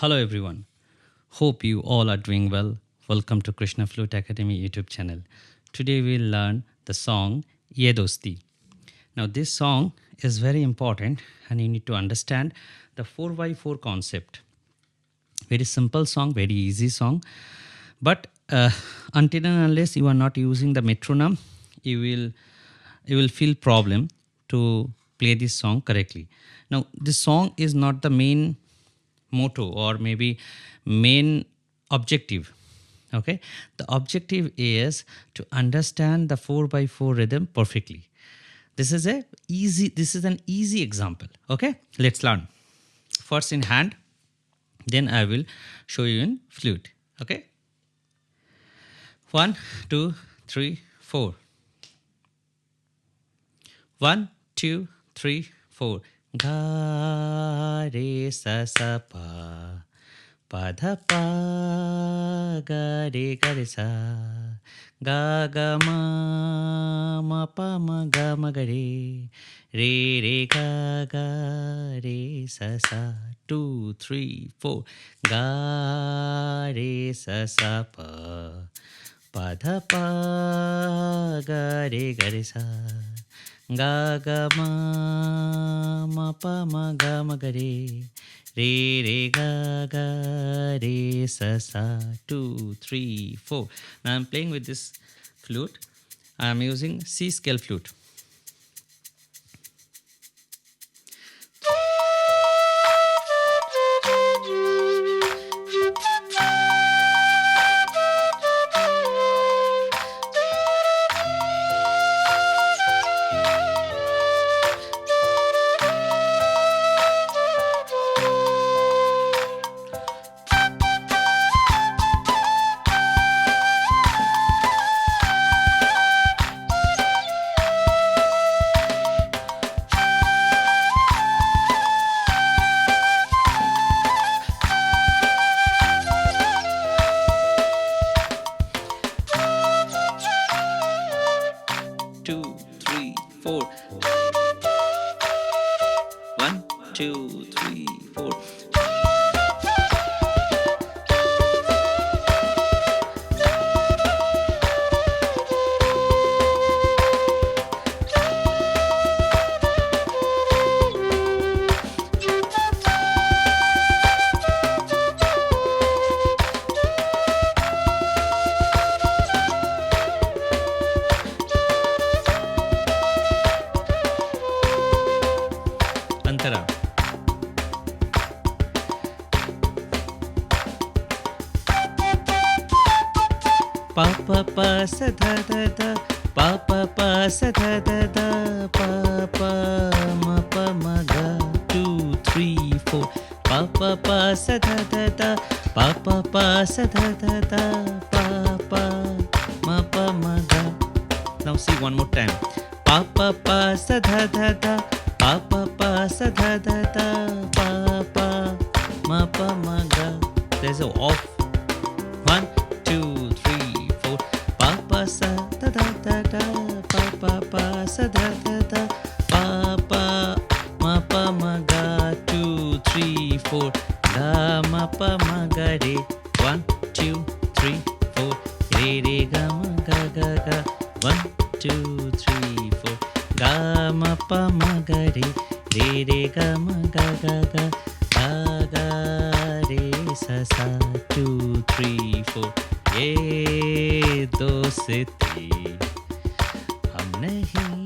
Hello everyone. Hope you all are doing well. Welcome to Krishna Flute Academy YouTube channel. Today we'll learn the song Ye Dosti. Now this song is very important and you need to understand the 4x4 concept. Very simple song, very easy song. But until and unless you are not using the metronome, you will feel problem to play this song correctly. Now this song is not the main motto or maybe main objective. Okay, the objective is to understand the 4x4 rhythm perfectly. This is an easy example. Okay, let's learn first in hand, then I will show you in flute. Okay, 1 2 3 4. 1 2 3 4. Ga re sa sa pa, pa dha pa, ga re sa, ga ma pa ma ga re ga re sa sa. 2 3 4. Ga re sa sa pa, pa dha pa, ga re sa, ga ma pa ma ga re ga re sa sa. 2 3 4. Now I'm playing with this flute. I'm using C scale flute. Two, three, four. 1 2 3 4. Antara. Pa pa pa sa dha dha dha, pa pa pa sa dha dha dha, pa pa ma ga. 2 3 4. Pa pa pa sa dha dha dha, pa pa pa sa dha dha dha, pa ma ga. Now see one more time. Pa pa pa sa dha dha dha, pa pa pa sa dha dha dha, pa ma ga. There's a off. 1 2 3 4. Pa pa sa dha dha dha dha, pa pa sa dha dha dha, pa ma ga. 2 3 4. Ga ma pa ma ga re. 1 2 3 4. Re ga ma ga ga. 1 2 3 4. Ga ma pa ma ga re ga ma ga ga ga re sa sa. 2 3 4. ये दोस्ती हम नहीं